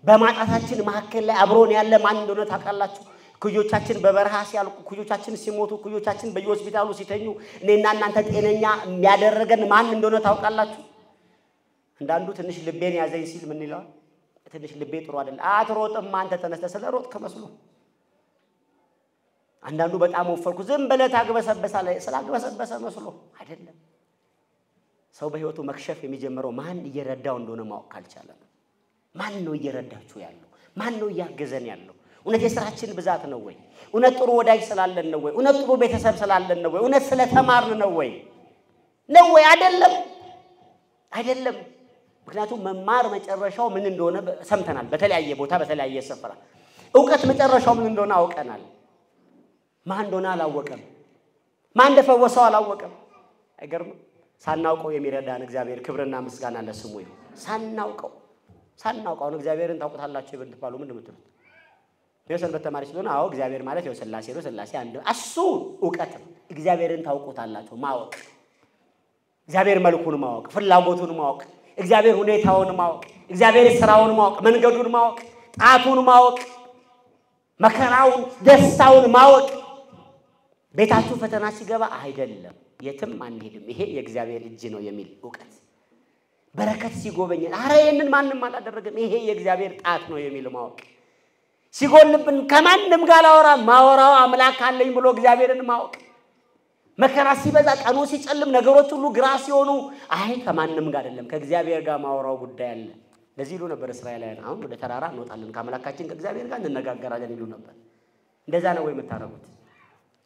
በማጣታችን መሐከል ላይ አብሮን ያለ ማን እንደሆነ ታውቃላችሁ ኩዮቻችን በበረሃ ሲያልቁ ኩዮቻችን ሲሞቱ ኩዮቻችን በየሆስፒታሉ ሲተኙ እኔና እናንተ ጤነኛ የሚያደርገን ማን እንደሆነ ታውቃላችሁ እንዳንዱ ትንሽ ልቤን ያዘኝ ሲል ምን ይላል ትንሽ ልቤ ጥሩ አይደል አትሮጥም አንተ ተነስተ ስለሮጥክ መስሎ አንዳንዱ በጣም ወፈርኩ ዝም ብለህ ታግበሰበሳለ ስላግበሰበሰ መስሎ አይደለም ሰው በህይወቱ መክሸፍ የሚጀምረው ማን እየረዳው እንደሆነ ማወቅ ካልቻለ ማን ነው እየረዳችሁ ያለው ማን ነው ያገዘን ያለው እውነት የሥራችን ብዛት ነው ወይ እውነት ጥሩ ወዳጅ ስላለን ነው ወይ እውነት ጥሩ ቤተሰብ ስላለን ነው ወይ እውነት ስለተማርን ነው ወይ አይደለም ምክንያቱም መማር መጨረሻው ምን እንደሆነ ሰምተናል በተለያየ ቦታ በተለያየ ስፍራ ዕውቀት መጨረሻው ምን እንደሆነ አውቀናል ማን እንደሆነ አላወቀም ማን እንደፈወሰው አላወቀም። አይገርም? ሳናውቀው የሚረዳን እግዚአብሔር ክብርና ምስጋና ለስሙ ይሁን። ሳናውቀው አሁን እግዚአብሔርን ታውቁታላችሁ ብትባሉ ምን እንደምትሉት? የሰንበት ተማሪ ስለሆነ አዎ እግዚአብሔር ማለት ያው ሥላሴ ነው። ሥላሴ አንድ እሱ ዕውቀት ነው። እግዚአብሔርን ታውቁታላችሁ ማወቅ፣ እግዚአብሔር መልኩን ማወቅ፣ ፍላጎቱን ማወቅ፣ እግዚአብሔር ሁኔታውን ማወቅ፣ እግዚአብሔር ስራውን ማወቅ፣ መንገዱን ማወቅ፣ ጣቱን ማወቅ፣ መከራውን ደስታውን ማወቅ። ቤታችሁ ፈተና ሲገባ አይደለም የትም አንሄድም ይሄ የእግዚአብሔር እጅ ነው የሚል ዕውቀት። በረከት ሲጎበኝ አረ ይሄንን ማንንም አላደረገም ይሄ የእግዚአብሔር ጣት ነው የሚል ማወቅ። ሲጎልብን ከማንም ጋር ማወራው አምላክ አለኝ ብሎ እግዚአብሔርን ማወቅ። መከራ ሲበዛ ቀኑ ሲጨልም ነገሮች ሁሉ ግራ ሲሆኑ አይ ከማንም ጋር አይደለም ከእግዚአብሔር ጋር ማወራው ጉዳይ አለ። ለዚህ ይሉ ነበር እስራኤላውያን። አሁን ወደ ተራራ እንወጣለን ከአምላካችን ከእግዚአብሔር ጋር እንነጋገራለን ይሉ ነበር። እንደዛ ነው ወይ የምታረጉት?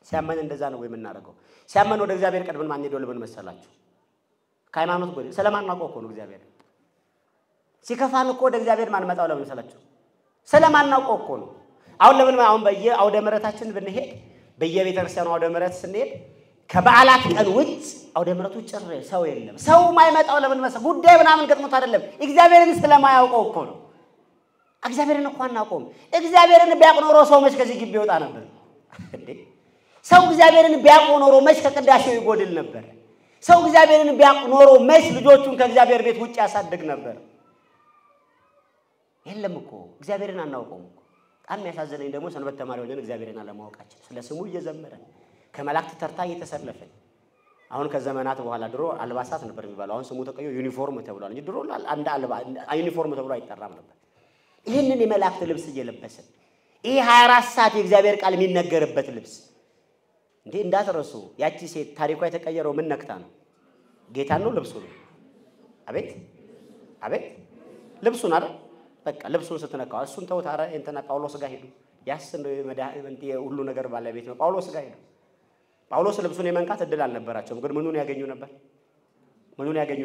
ሲያመን እንደዛ ነው ወይ የምናረገው? ሲያመን ወደ እግዚአብሔር ቀድመን ማን ሄዶ ለምን መሰላችሁ? ከሃይማኖት ጎል ስለማናውቀው እኮ ነው እግዚአብሔር። ሲከፋን እኮ ወደ እግዚአብሔር ማን መጣው ለምን መሰላችሁ? ስለማናውቀው እኮ ነው። አሁን በየአውደ ምሕረታችን ብንሄድ በየቤተክርስቲያኑ አውደ ምሕረት ስንሄድ ከበዓላት ቀን ውጭ አውደ ምሕረቱ ጭር ሰው የለም። ሰው ማይመጣው ለምን መሰለ? ጉዳይ ምናምን ገጥሞት አይደለም እግዚአብሔርን ስለማያውቀው እኮ ነው። እግዚአብሔርን እኮ አናውቀውም። እግዚአብሔርን ቢያውቅ ኖሮ ሰው መች ከዚህ ግቢ ይወጣ ነበር እንዴ? ሰው እግዚአብሔርን ቢያውቅ ኖሮ መች ከቅዳሴው ይጎድል ነበር? ሰው እግዚአብሔርን ቢያውቅ ኖሮ መች ልጆቹን ከእግዚአብሔር ቤት ውጭ ያሳድግ ነበር? የለም እኮ እግዚአብሔርን አናውቀውም እኮ። በጣም የሚያሳዝነኝ ደግሞ ሰንበት ተማሪ ሆነን እግዚአብሔርን አለማወቃችን ስለ ስሙ እየዘመረን ከመላእክት ተርታ እየተሰለፈን። አሁን ከዘመናት በኋላ ድሮ አልባሳት ነበር የሚባለው አሁን ስሙ ተቀይሮ ዩኒፎርም ተብሏል እንጂ ድሮ አንድ ዩኒፎርም ተብሎ አይጠራም ነበር። ይሄንን የመላእክት ልብስ እየለበስን ይሄ 24 ሰዓት የእግዚአብሔር ቃል የሚነገርበት ልብስ እንዴ እንዳትረሱ። ያቺ ሴት ታሪኳ የተቀየረው ምን ነክታ ነው? ጌታን ነው ልብሱ ነው? አቤት ልብሱን አይደል? በቃ ልብሱን ስትነካው እሱን ተውት። አረ እንትና ጳውሎስ ጋር ሄዱ። ያስ ሁሉ ነገር ባለቤት ነው ጳውሎስ ጋር ሄዱ። ጳውሎስ ልብሱን የመንካት እድል አልነበራቸውም። ግን ምኑን ያገኙ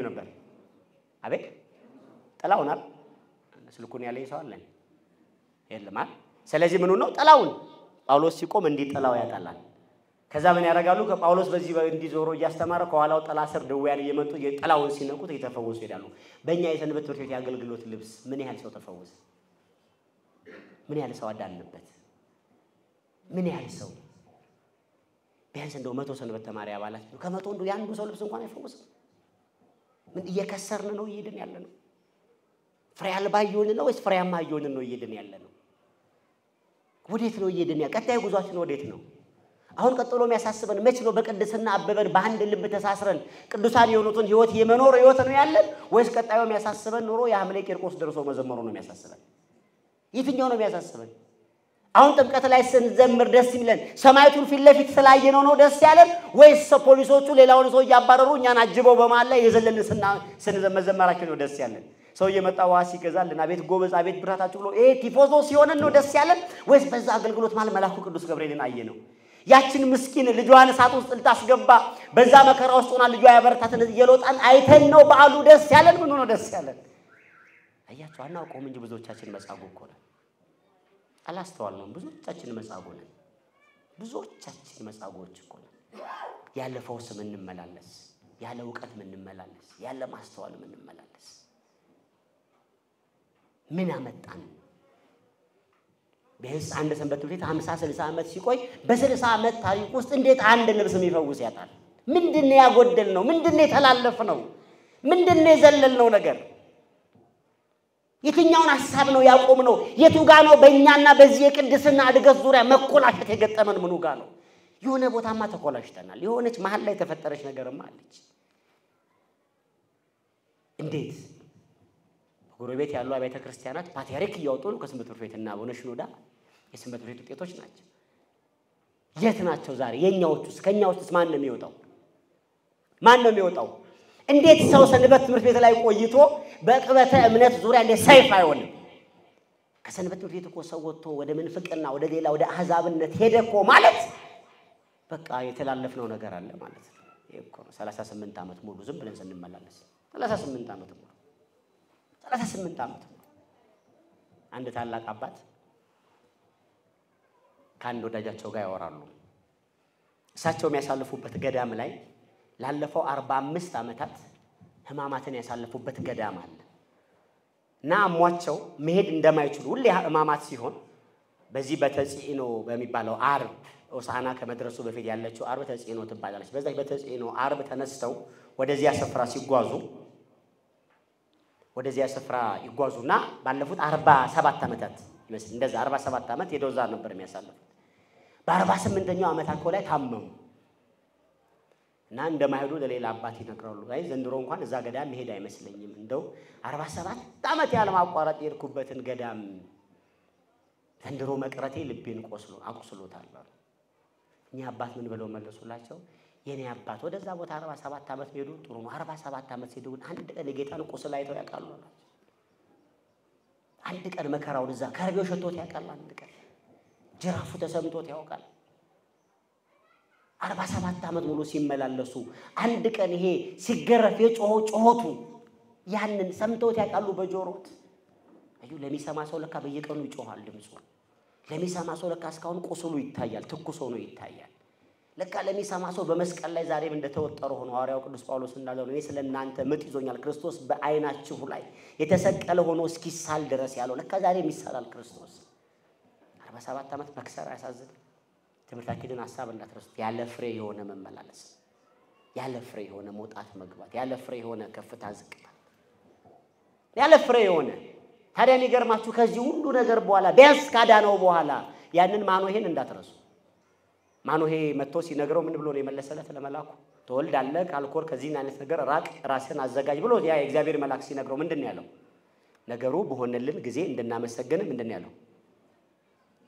ነበር? አቤት ጥላውን አይደል? ስልኩን ያለኝ ሰው አለ የለም አይደል? ስለዚህ ምኑ ነው ጥላውን። ጳውሎስ ሲቆም እንዲህ ጥላው ያጣላል። ከዛ ምን ያደርጋሉ? ከጳውሎስ በዚህ እንዲዞሮ እያስተማረ ከኋላው ጥላ ስር ደውያን እየመጡ የጥላውን ሲነቁት እየተፈወሱ ይሄዳሉ። በእኛ የሰንበት ትምህርት ቤት የአገልግሎት ልብስ ምን ያህል ሰው ተፈወሰ? ምን ያህል ሰው አዳንበት? ምን ያህል ሰው ቢያንስ እንደው 100 ሰንበት ተማሪ አባላት ነው ከመቶ እንደው ያንዱ ሰው ልብስ እንኳን አይፈወስም። ምን እየከሰርን ነው እየሄድን ያለ ነው? ፍሬ አልባ እየሆንን ነው ወይስ ፍሬያማ እየሆንን ነው እየሄድን ያለ ነው? ወዴት ነው እየሄድን ያለ? ቀጣይ ጉዟችን ወዴት ነው? አሁን ቀጥሎ የሚያሳስበን መች ነው? በቅድስና አበበን በአንድ ልብ ተሳስረን ቅዱሳን የሆኑትን ህይወት የመኖር ህይወት ነው ያለን ወይስ ቀጣዩ የሚያሳስበን ኑሮ የሐምሌ ቂርቆስ ደርሶ መዘመሩ ነው የሚያሳስበን? የትኛው ነው የሚያሳስበን? አሁን ጥምቀት ላይ ስንዘምር ደስ ይለን ሰማይቱን ፊት ለፊት ስላየነው ነው ደስ ያለን ወይስ ፖሊሶቹ ሌላውን ሰው ያባረሩ እኛን አጅበው በመሃል ላይ የዘለልን ስንዘመራችን ነው ደስ ያለን? ሰው እየመጣ ዋስ ይገዛልና ቤት ጎበዝ አቤት ብራታችሁ ብሎ ቲፎዞ ሲሆንን ነው ደስ ያለን ወይስ በዛ አገልግሎት ማለት መልአኩ ቅዱስ ገብርኤልን አየነው? ያችን ምስኪን ልጇን እሳት ውስጥ ልታስገባ በዛ መከራ ውስጥ ሆና ልጇ ያበረታትን እየሎጣን አይተን ነው በዓሉ ደስ ያለን? ምን ነው ደስ ያለን? አያችሁ አናውቀውም እንጂ ብዙዎቻችን መጻጉዕ እኮ ነን። አላስተዋልነውም። ብዙዎቻችን መጻጉዕ ነን። ብዙዎቻችን መጻጉዕዎች እኮ ነን። ያለ ፈውስ የምንመላለስ፣ ያለ ዕውቀት የምንመላለስ፣ ያለ ማስተዋል የምንመላለስ ምን አመጣን? ቢያንስ አንድ ሰንበት ትምህርት ቤት 50-60 ዓመት ሲቆይ በ60 ዓመት ታሪክ ውስጥ እንዴት አንድ ልብስ የሚፈውስ ያጣል? ምንድነው ያጎደልነው? ምንድነው የተላለፍነው? ምንድነው የዘለልነው ነገር? የትኛውን ሐሳብ ነው ያቆምነው? የቱ ጋር ነው በእኛና በዚህ የቅድስና እድገት ዙሪያ መኮላሸት የገጠመን? ምኑ ጋር ነው? የሆነ ቦታማ ተኮላሽተናል። የሆነች መሃል ላይ ተፈጠረች ነገርማ አለች። እንዴት ጎረቤት ያሉ አብያተ ክርስቲያናት ፓትርያርክ እያወጡ ነው ከሰንበት ትምህርት ቤትና አቡነ ሽኖዳ የሰንበት ትምህርት ቤት ውጤቶች ናቸው። የት ናቸው ዛሬ? የኛዎቹስ ከኛ ውስጥስ ማን ነው የሚወጣው? እንዴት ሰው ሰንበት ትምህርት ቤት ላይ ቆይቶ በቅበተ እምነት ዙሪያ እንደ ሰይፍ አይሆንም? ከሰንበት ትምህርት ቤት እኮ ሰው ወጥቶ ወደ ምንፍቅና ወደ ሌላ ወደ አሕዛብነት ሄደ እኮ ማለት በቃ የተላለፍነው ነገር አለ ማለት ነው። ይሄ እኮ 38 ዓመት ሙሉ ዝም ብለን ስንመላለስ 38 ዓመት ሙሉ አንድ ታላቅ አባት ከአንድ ወዳጃቸው ጋር ያወራሉ። እሳቸው የሚያሳልፉበት ገዳም ላይ ላለፈው 45 ዓመታት ህማማትን ያሳልፉበት ገዳም አለ እና አሟቸው መሄድ እንደማይችሉ ሁሌ ህማማት ሲሆን በዚህ በተጽዕኖ በሚባለው ዓርብ ሆሳዕና ከመድረሱ በፊት ያለችው ዓርብ ተጽዕኖ ትባላለች። በዛች በተጽዕኖ ዓርብ ተነስተው ወደዚያ ስፍራ ይጓዙና ባለፉት 47 ዓመታት ይመስል እንደዛ 47 ዓመት ሄደው እዛ ነበር የሚያሳልፉት። በ48ኛው ዓመታቸው ላይ ታመሙ እና እንደማይሄዱ ለሌላ አባት ይነግራሉ። አይ ዘንድሮ እንኳን እዛ ገዳም መሄድ አይመስለኝም፣ እንደው 47 ዓመት ያለ ማቋረጥ የሄድኩበትን ገዳም ዘንድሮ መቅረቴ ልቤን አቁስሎታል አሉ። እኛ አባት ምን ብለው መለሱላቸው? የኔ አባት ወደዛ ቦታ 47 ዓመት ሄዱ ጥሩ ነው። 47 ዓመት ሄዱ ግን አንድ ቀን የጌታን ቁስል አይተው ያውቃሉ? አንድ ቀን መከራውን እዛ ከርቤው ሸቶት ያውቃል? አንድ ቀን ጅራፉ ተሰምቶት ያውቃል? 47 ዓመት ሙሉ ሲመላለሱ አንድ ቀን ይሄ ሲገረፍ የጮሆቱ ያንን ሰምቶት ያውቃሉ በጆሮት? አዩ ለሚሰማ ሰው ለካ በየቀኑ ይጮሃል ድምጹ። ለሚሰማ ሰው ለካ እስካሁን ቁስሉ ይታያል፣ ትኩስ ሆኖ ይታያል። ለካ ለሚሰማ ሰው በመስቀል ላይ ዛሬም እንደተወጠረ ሆኖ ሐዋርያው ቅዱስ ጳውሎስ እንዳለው እኔ ስለናንተ ምጥ ይዞኛል ክርስቶስ በአይናችሁ ላይ የተሰቀለ ሆኖ እስኪሳል ድረስ ያለው ለካ ዛሬም ይሳላል ክርስቶስ። 47 ዓመት መክሰር ያሳዝን። ትምህርታችንን ሐሳብ እንዳትረሱት። ያለ ፍሬ የሆነ መመላለስ፣ ያለ ፍሬ የሆነ መውጣት መግባት፣ ያለ ፍሬ የሆነ ከፍታ ዝቅታ፣ ያለ ፍሬ የሆነ ታዲያ የሚገርማችሁ ከዚህ ሁሉ ነገር በኋላ ቢያንስ ካዳነው በኋላ ያንን ማኖሄን እንዳትረሱ። ማኖሄ መጥቶ ሲነግረው ምን ብሎ ነው የመለሰለት ለመላኩ? ትወልዳለህ ካልኮር ከዚህ አይነት ነገር ራቅ፣ ራስን አዘጋጅ ብሎ ያ የእግዚአብሔር መልአክ ሲነግረው ምንድነው ያለው? ነገሩ በሆነልን ጊዜ እንድናመሰግን ምንድነው ያለው?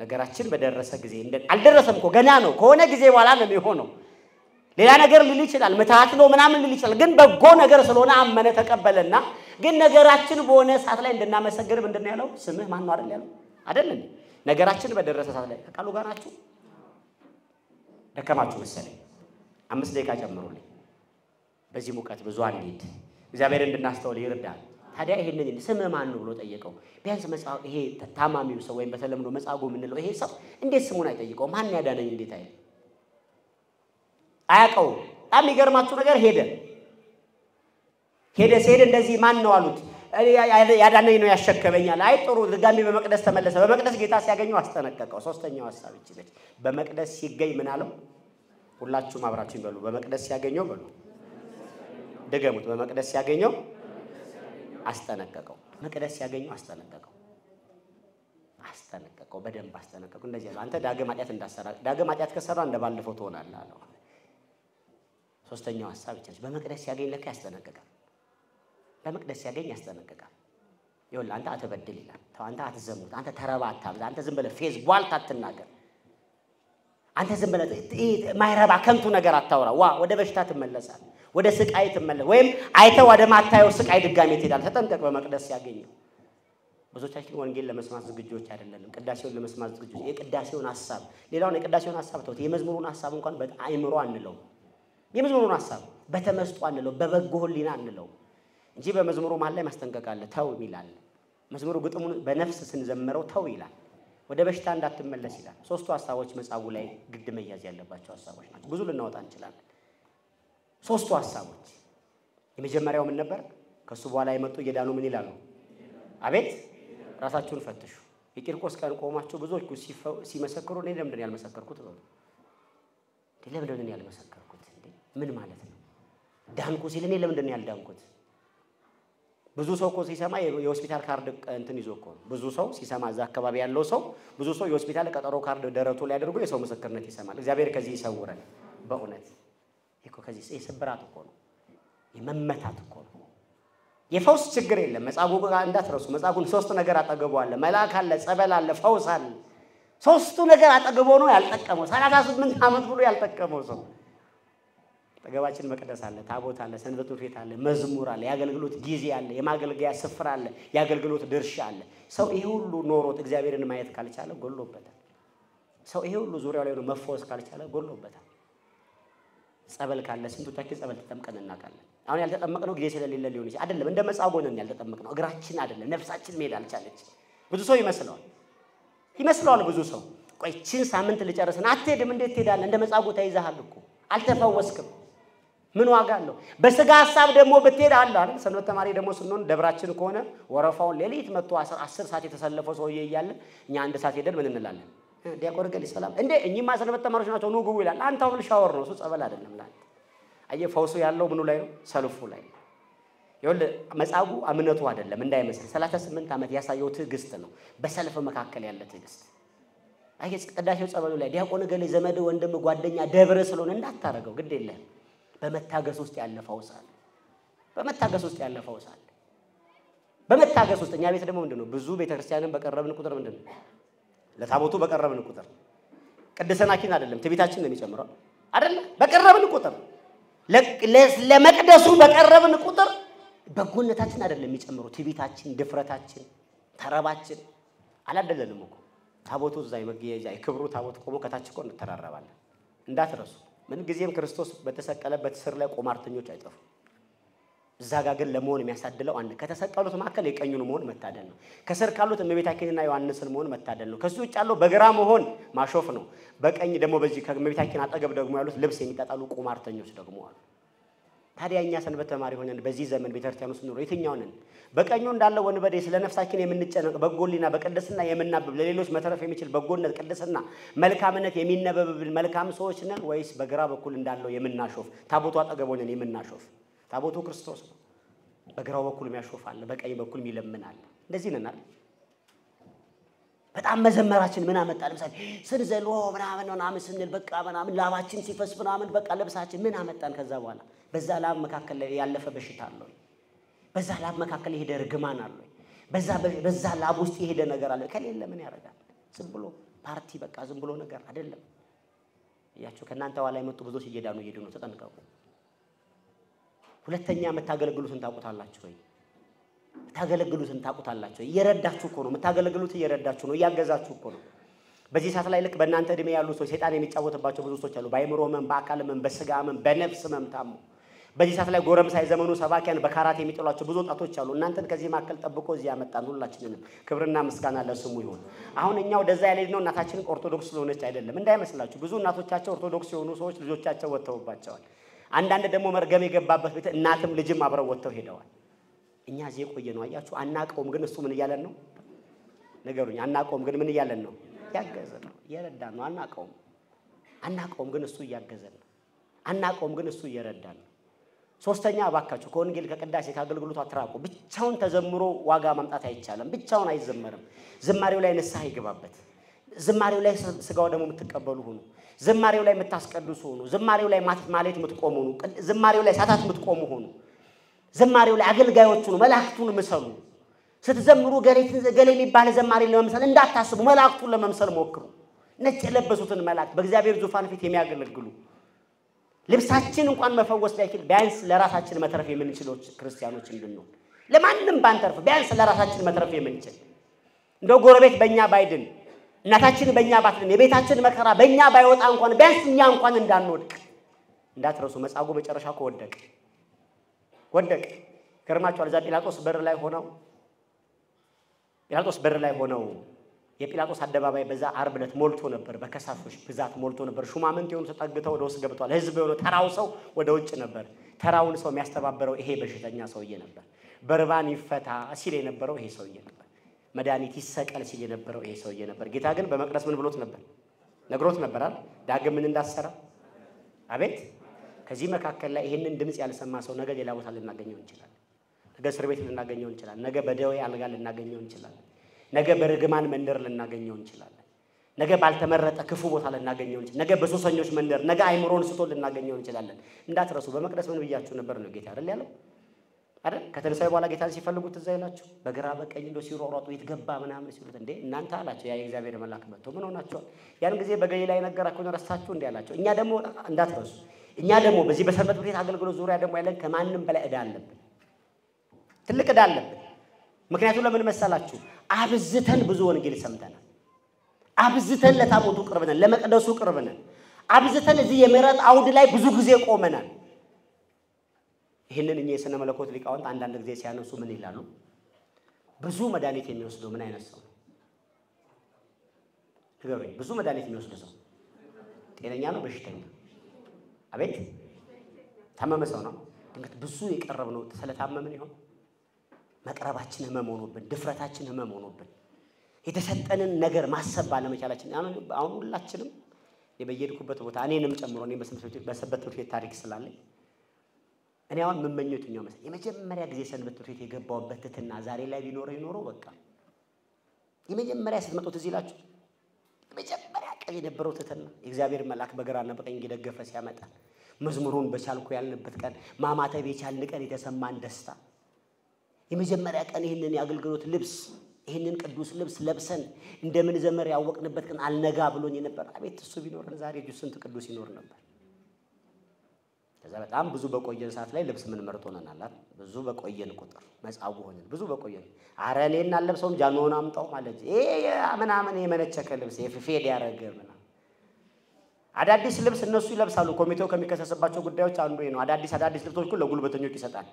ነገራችን በደረሰ ጊዜ አልደረሰም እኮ ገና ነው። ከሆነ ጊዜ በኋላ ነው የሚሆነው። ሌላ ነገር ሊል ይችላል፣ መታሃት ነው ምናምን ሊል ይችላል። ግን በጎ ነገር ስለሆነ አመነ ተቀበለና ግን ነገራችን በሆነ ሰዓት ላይ እንድናመሰግን ምንድነው ያለው? ስምህ ማን ነው አይደል ያለው? አይደለም ነገራችን በደረሰ ሰዓት ላይ ተቃሉ ጋር ናችሁ። ደከማችሁ መሰለኝ 5 ደቂቃ ጨምሩልኝ። በዚህ ሙቀት ብዙ አንሂድ፣ እግዚአብሔር እንድናስተውል ይርዳል። ታዲያ ይሄንን ስምህ ማን ነው ብሎ ጠየቀው። ቢያንስ መጻው ይሄ ታማሚው ሰው ወይም በተለምዶ መጻጉ ምንለው ይሄ ሰው እንዴት ስሙን አይጠይቀው? ማን ያዳነኝ እንዴት አይል አያውቀው። በጣም የሚገርማችሁ ነገር ሄደ እንደዚህ ማን ነው አሉት። ያዳነኝ ነው ያሸከመኛል። አይ ጥሩ ድጋሚ በመቅደስ ተመለሰ። በመቅደስ ጌታ ሲያገኘው አስጠነቀቀው። ሶስተኛው ሐሳብ ይችላል። በመቅደስ ሲገኝ ምን አለው? ሁላችሁም አብራችሁ ይበሉ። በመቅደስ ሲያገኘው በሉ ደገሙት። በመቅደስ ሲያገኘው አስጠነቀቀው። መቅደስ ሲያገኘው አስጠነቀቀው። በደንብ አስጠነቀቀው። እንደዚህ ያለው አንተ ዳግም ኃጢአት ከሰራ እንደባለፈው ትሆናለህ አለው። ሶስተኛው ሐሳብ ይችላል። በመቅደስ ሲያገኝ ለካ ያስጠነቀቃል። በመቅደስ ሲያገኝ ያስጠነቀቃል። ይኸውልህ አንተ አትበድል ይላል። አንተ አትዘሙት፣ አንተ ተረባ አታብዛ፣ አንተ ዝም ብለህ ፌዝ ቧልት አትናገር፣ አንተ ዝም ብለህ ማይረባ ከንቱ ነገር አታውራ። ወደ በሽታ ትመለሳለህ፣ ወደ ስቃይ ትመለስ፣ ወይም አይተህ ወደ ማታየው ስቃይ ድጋሜ ትሄዳለህ። ተጠንቀቅ። በመቅደስ ሲያገኘው ብዙዎቻችን ወንጌል ለመስማት ዝግጆች አይደለንም። ቅዳሴውን ለመስማት ዝግጆች የቅዳሴውን ሐሳብ ሌላውን የቅዳሴውን ሐሳብ ተውት። የመዝሙሩን ሐሳብ እንኳን በአይምሮ አንለው። የመዝሙሩን ሐሳብ በተመስጦ አንለው፣ በበጎ ሕሊና አንለው እንጂ በመዝሙሩ መሃል ላይ ማስጠንቀቅ አለ። ተው ይላል መዝሙሩ። ግጥሙን በነፍስ ስንዘምረው ተው ይላል። ወደ በሽታ እንዳትመለስ ይላል። ሶስቱ ሐሳቦች መጻጉ ላይ ግድ መያዝ ያለባቸው ሐሳቦች ናቸው። ብዙ ልናወጣ እንችላለን። ሶስቱ ሐሳቦች የመጀመሪያው ምን ነበር? ከሱ በኋላ የመጡ እየዳኑ ምን ይላሉ? አቤት ራሳችሁን ፈትሹ። የቂርቆስ ቀን ቆማችሁ ብዙዎች ሲመሰክሩ እኔ ለምንድን ነው ያልመሰከርኩት ነው? ለምንድን ነው ያልመሰከርኩት? ምን ማለት ነው? ዳንኩ ሲል እኔ ለምንድን ነው ያልዳንኩት? ብዙ ሰው እኮ ሲሰማ የሆስፒታል ካርድ እንትን ይዞ እኮ ብዙ ሰው ሲሰማ እዛ አካባቢ ያለው ሰው ብዙ ሰው የሆስፒታል ቀጠሮ ካርድ ደረቱ ላይ አድርጎ የሰው ምስክርነት ይሰማል። እግዚአብሔር ከዚህ ይሰውረን። በእውነት እኮ ከዚህ የስብራት እኮ ነው፣ የመመታት እኮ ነው። የፈውስ ችግር የለም። መጻጉ ጋር እንዳትረሱ። መጻጉን ሶስት ነገር አጠገቡ አለ። መልአክ አለ፣ ጸበል አለ፣ ፈውስ አለ። ሶስቱ ነገር አጠገቡ ነው ያልጠቀመው። 38 ዓመት ብሎ ያልጠቀመው ሰው አጠገባችን መቅደስ አለ፣ ታቦት አለ፣ ሰንበት ቤት አለ፣ መዝሙር አለ፣ የአገልግሎት ጊዜ አለ፣ የማገልገያ ስፍራ አለ፣ የአገልግሎት ድርሻ አለ። ሰው ይሄ ሁሉ ኖሮት እግዚአብሔርን ማየት ካልቻለ ጎሎበታል። ሰው ይሄ ሁሉ ዙሪያው ላይ ነው መፈወስ ካልቻለ ጎሎበታል። ጸበል ካለ ስንቶቻችን ጸበል ተጠምቀን እናውቃለን? አሁን ያልተጠመቅነው ጊዜ ስለሌለ ሊሆን ይችላል። አይደለም እንደ መጻጉዕ ነን ያልተጠመቅነው፣ እግራችን አይደለም ነፍሳችን መሄድ አልቻለች። ብዙ ሰው ይመስለዋል ብዙ ሰው ቆይ ቺን ሳምንት ልጨርስና አትሄድም እንዴት ትሄዳለህ እንደ መጻጉ ተይዘሃል እኮ አልተፈወስክም ምን ዋጋ አለው በስጋ ሐሳብ ደግሞ ብትሄድ አለ አይደል ሰንበት ተማሪ ደግሞ ስንሆን ደብራችን ከሆነ ወረፋውን ሌሊት መጥቶ 10 ሰዓት የተሰለፈው ሰውዬ ይያለ እኛ አንድ ሰዓት ሄደን ምን እንላለን ዲያቆን ገሊ ሰላም እንዴ እኚህማ ሰንበት ተማሪዎች ናቸው ኑ ግቡ ይላል አንተ አሁን ሻወር ነው እሱ ጸበል አይደለም ማለት አየ ፈውሱ ያለው ምኑ ላይ ነው ሰልፉ ላይ ይወል መጻጉ እምነቱ አይደለም እንዳይመስል 38 ዓመት ያሳየው ትዕግስት ነው በሰልፍ መካከል ያለ ትዕግስት አየ ቅዳሴው ጸበሉ ላይ ዲያቆን ገሊ ዘመድ ወንድም ጓደኛ ደብረ ስለሆነ እንዳታረገው ግድ የለም በመታገስ ውስጥ ያለፈው ሳል በመታገስ ውስጥ ያለፈው ሳል በመታገስ ውስጥ እኛ ቤት ደግሞ ምንድነው ብዙ ቤተክርስቲያንን በቀረብን ቁጥር ምንድነው ለታቦቱ በቀረብን ቁጥር ቅድስናችን አይደለም ትቢታችን ነው የሚጨምረው አይደለ በቀረብን ቁጥር ለመቅደሱ በቀረብን ቁጥር በጎነታችን አይደለም የሚጨምረው ትቢታችን ድፍረታችን ተረባችን አላደለንም እኮ ታቦቱ ዛይ መገየጃ ክብሩ ታቦት ቆሞ ከታች ቆን ተራራባለ እንዳትረሱ ምን ጊዜም ክርስቶስ በተሰቀለበት ስር ላይ ቆማርተኞች አይጠፉ እዛጋ ግን ለመሆን የሚያሳድለው አንድ ከተሰቀሉት ማከለ የቀኙን መሆን መታደል ነው ከስር ካሉት እመቤታችንና ዮሐንስን መሆን መታደል ነው ከሱ ውጭ ያለው በግራ መሆን ማሾፍ ነው በቀኝ ደግሞ በዚህ ከእመቤታችን አጠገብ ደግሞ ያሉት ልብስ የሚጣጣሉ ቆማርተኞች ደግሞ አሉ ታዲያኛ ሰንበት ተማሪ ሆነን በዚህ ዘመን ቤተክርስቲያን ውስጥ ነው የትኛው ነን በቀኙ እንዳለው ወንበዴ ስለ ነፍሳችን የምንጨነቅ በጎሊና በቅድስና የምናብብ ለሌሎች መተረፍ የሚችል በጎነት ቅድስና መልካምነት የሚነበብብን መልካም ሰዎች ነን ወይስ በግራ በኩል እንዳለው የምናሾፍ ታቦቱ አጠገብ ሆነን የምናሾፍ ታቦቱ ክርስቶስ ነው በግራው በኩል የሚያሾፋል በቀኝ በኩል የሚለምናል እንደዚህ ነን አይደል በጣም መዘመራችን ምን አመጣ ለምሳሌ ስንዘሎ ምናምን ስንል በቃ ምናምን ላባችን ሲፈስ ምናምን በቃ ለብሳችን ምን አመጣን ከዛ በኋላ በዛ ላብ መካከል ያለፈ በሽታ አለው በዛ ላብ መካከል ይሄደ ርግማን አለው በዛ ላብ ውስጥ ይሄደ ነገር አለ ከሌለ ምን ያረጋል ዝም ብሎ ፓርቲ በቃ ዝም ብሎ ነገር አይደለም ያችሁ ከናንተ ዋላ የመጡ ብዙዎች እየዳኑ ነው ተጠንቀቁ ሁለተኛ መታገለግሉትን ታውቁታላችሁ ወይ ታገለግሉትን ታውቁታላችሁ እየረዳችሁ እኮ ነው መታገለግሉት እየረዳችሁ ነው ያገዛችሁ እኮ ነው በዚህ ሰዓት ላይ ልክ በእናንተ እድሜ ያሉ ሰዎች ሰይጣን የሚጫወትባቸው ብዙ ሰዎች አሉ ባይምሮ መን በአካል መን በስጋ መን በነፍስ መምታሙ በዚህ ሰዓት ላይ ጎረምሳ የዘመኑ ሰባኪያን በካራቴ የሚጥሏቸው ብዙ ወጣቶች አሉ እናንተን ከዚህ ማከል ጠብቆ እዚህ ያመጣን ሁላችንንም ክብርና ምስጋና ለስሙ ይሁን አሁን እኛው ወደዛ ያለነው እናታችን ኦርቶዶክስ ስለሆነች አይደለም እንዳይመስላችሁ ብዙ እናቶቻቸው ኦርቶዶክስ የሆኑ ሰዎች ልጆቻቸው ወጥተውባቸዋል አንዳንድ ደግሞ መርገም የገባበት ቤት እናትም ልጅም አብረው ወጥተው ሄደዋል እኛ እዚህ ቆየ ነው አያችሁ አናቀውም ግን እሱ ምን ይያለን ነው ነገሩኝ አናቀውም ግን ምን ይያለን ነው ያገዘን ነው ይረዳን ነው አናቀውም ግን እሱ ያገዘን ነው አናቀውም ግን እሱ ይረዳን ነው ሶስተኛ አባካችሁ ከወንጌል ከቅዳሴ ካገልግሎቱ አትራቁ ብቻውን ተዘምሮ ዋጋ ማምጣት አይቻለም ብቻውን አይዘመርም ዝማሬው ላይ ንስሐ ይገባበት ዝማሬው ላይ ስጋው ደግሞ የምትቀበሉ ሆኖ ዝማሬው ላይ የምታስቀድሱ ሆኖ ዝማሬው ላይ ማለት የምትቆሙ ሆኖ ዝማሬው ላይ ሰዓታት የምትቆሙ ሆኖ ዝማሬው ላይ አገልጋዮቹ ነው መላእክቱን መስሉ ስትዘምሩ ገሌ የሚባል ዘማሪ ለመምሰል እንዳታስቡ መላእክቱን ለመምሰል ሞክሩ ነጭ የለበሱትን መላእክት በእግዚአብሔር ዙፋን ፊት የሚያገለግሉ ልብሳችን እንኳን መፈወስ ላይችል ቢያንስ ለራሳችን መተረፍ የምንችለው ክርስቲያኖች እንድንሆን ለማንንም ባንተርፍ ቢያንስ ለራሳችን መተረፍ የምንችል እንደው ጎረቤት በእኛ ባይድን እናታችን በእኛ ባትድን የቤታችን መከራ በእኛ ባይወጣ እንኳን ቢያንስ እኛ እንኳን እንዳንወድቅ እንዳትረሱ መጻጉ መጨረሻ ወደቀ ገርማችኋል እዛ ጲላጦስ በር ላይ ሆነው የጲላጦስ አደባባይ በዛ ዓርብ ዕለት ሞልቶ ነበር በከሳሾች ብዛት ሞልቶ ነበር ሹማምንት የሆኑ ተጠግተው ወደ ውስጥ ገብተዋል ህዝብ የሆነ ተራው ሰው ወደ ውጭ ነበር ተራውን ሰው የሚያስተባበረው ይሄ በሽተኛ ሰውዬ ነበር በርባን ይፈታ ሲል የነበረው ይሄ ሰውዬ ነበር መድኃኒት ይሰቀል ሲል የነበረው ይሄ ሰውዬ ነበር ጌታ ግን በመቅደስ ምን ብሎት ነበር ነግሮት ነበር አይደል ዳግም ምን እንዳሰራ አቤት ከዚህ መካከል ላይ ይሄንን ድምጽ ያልሰማ ሰው ነገ ሌላ ቦታ ልናገኘው እንችላለን ነገ እስር ቤት ልናገኘው እንችላለን ነገ በደዌ አልጋ ልናገኘው እንችላለን ነገ በርግማን መንደር ልናገኘው እንችላለን ነገ ባልተመረጠ ክፉ ቦታ ልናገኘው እንችላለን ነገ በሶሰኞች መንደር ነገ አይምሮን ስቶ ልናገኘው እንችላለን እንዳትረሱ በመቅደስ ምን ብያችሁ ነበር ነው ጌታ አይደል ያለው አይደል ከተነሳይ በኋላ ጌታን ሲፈልጉት እዛ ይላችሁ በግራ በቀኝ እንደው ሲሮሮጡ ይትገባ ምናምን ሲሉት እንዴ እናንተ አላችሁ ያ የእግዚአብሔር መልአክ መጥቶ ምን ሆናችሁ ያን ጊዜ በገሊላ የነገራችሁን ረስታችሁ እንዴ አላችሁ እኛ ደግሞ እንዳትረሱ እኛ ደግሞ በዚህ በሰንበት ቤት አገልግሎት ዙሪያ ደግሞ ያለን ከማንንም በላይ ዕዳ አለብን ትልቅ ዕዳ አለብን ምክንያቱም ለምን መሰላችሁ አብዝተን ብዙ ወንጌል ሰምተናል አብዝተን ለታቦቱ ቅርብነን ለመቅደሱ ቅርብነን አብዝተን እዚህ የምሕረት አውድ ላይ ብዙ ጊዜ ቆመናል ይሄንን እኛ የሥነ መለኮት ሊቃውንት አንዳንድ ጊዜ ሲያነሱ ምን ይላሉ ብዙ መድኃኒት የሚወስደው ምን አይነት ሰው ንገሩኝ። ብዙ መድኃኒት የሚወስድ ሰው ጤነኛ ነው በሽተኛ? አቤት ታመመ ሰው ነው። ድንገት ብዙ የቀረብነው ስለታመምን ይሆን? መቅረባችን ህመም ሆኖብን፣ ድፍረታችን ህመም ሆኖብን፣ የተሰጠንን ነገር ማሰብ ባለመቻላችን አሁን ሁላችንም የበየድኩበት ቦታ እኔንም ጨምሮ እኔ በሰንበት ትምህርት ቤት ታሪክ ስላለኝ እኔ አሁን የምመኘው የትኛው መሰለኝ? የመጀመሪያ ጊዜ ሰንበት ትምህርት ቤት የገባሁበት ትህትና ዛሬ ላይ ቢኖረው በቃ የመጀመሪያ ስትመጡት እዚህ ላችሁ የመጀመሪያ ቀን የነበረው ትህትና የእግዚአብሔር መልአክ በግራና በቀኝ እየደገፈ ሲያመጣ መዝሙሩን በቻልኩ ያልንበት ቀን ማማተብ የቻልን ቀን የተሰማን ደስታ የመጀመሪያ ቀን ይህንን የአገልግሎት ልብስ ይህንን ቅዱስ ልብስ ለብሰን እንደምን ዘመር ያወቅንበት ቀን አልነጋ ብሎኝ ነበር። አቤት እሱ ቢኖርን ዛሬ ስንት ቅዱስ ይኖር ነበር። ከዛ በጣም ብዙ በቆየን ሰዓት ላይ ልብስ ምን መርጦ ነናል። ብዙ በቆየን ቁጥር መጻጉ ሆነን ብዙ በቆየን አረ እኔና አለብሰውም ጃኖና አምጣው ማለት ምናምን የመነቸከ ልብስ የፍፌድ ያረገ ምናምን አዳዲስ ልብስ እነሱ ይለብሳሉ። ኮሚቴው ከሚከሰስባቸው ጉዳዮች አንዱ ነው። አዳዲስ ልብሶች ሁሉ ለጉልበተኞች ይሰጣል።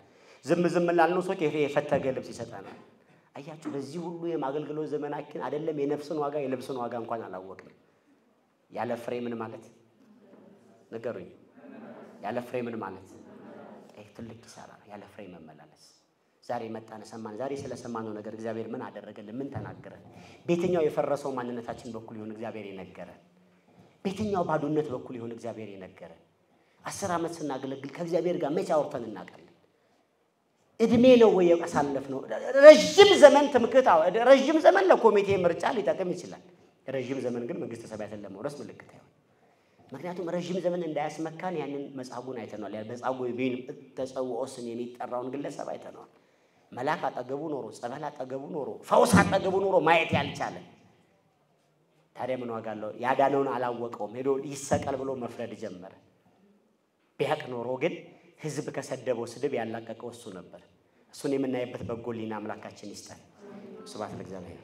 ዝም ላልነው ሰው የፈተገ ልብስ ይሰጣል። አያችሁ በዚህ ሁሉ የማገልገለው ዘመናችን አይደለም የነፍስን ዋጋ የልብስን ዋጋ እንኳን አላወቅንም። ያለ ፍሬ ምን ማለት ነገሩኝ? ያለ ፍሬ ምን ማለት? ትልቅ ኪሳራ ነው ያለ ፍሬ መመላለስ። ዛሬ መጣን ሰማን። ዛሬ ስለሰማነው ነገር እግዚአብሔር ምን አደረገልን? ምን ተናገረን? በየትኛው የፈረሰው ማንነታችን በኩል ይሁን እግዚአብሔር የነገረን? በየትኛው ባዶነት በኩል ይሁን እግዚአብሔር የነገረን? 10 ዓመት ስናገለግል ከእግዚአብሔር ጋር መቼ አውርተን እናውቃለን? እድሜ ነው ወይ ያሳለፍነው? ረጅም ዘመን ትምክህት ረጅም ዘመን ለኮሚቴ ምርጫ ሊጠቅም ይችላል። ረጅም ዘመን ግን መንግስተ ሰማያትን ለመውረስ ምልክት አይሆን። ምክንያቱም ረጅም ዘመን እንዳያስመካን ያንን መጻጉን አይተናል። ያ መጻጉ ቢን ተጸውዖስን የሚጠራውን ግለሰብ አይተናል። መልአክ አጠገቡ ኖሮ ጸበል አጠገቡ ኖሮ ፈውስ አጠገቡ ኖሮ ማየት ያልቻለ ታዲያ ምን ዋጋ አለው? ያዳነውን አላወቀውም። ሄዶ ይሰቀል ብሎ መፍረድ ጀመረ። ቢያቅ ኖሮ ግን ህዝብ ከሰደበው ስድብ ያላቀቀው እሱ ነበር። እሱን የምናይበት በጎ ሊና አምላካችን ይስጠን። ስብሐት ለእግዚአብሔር።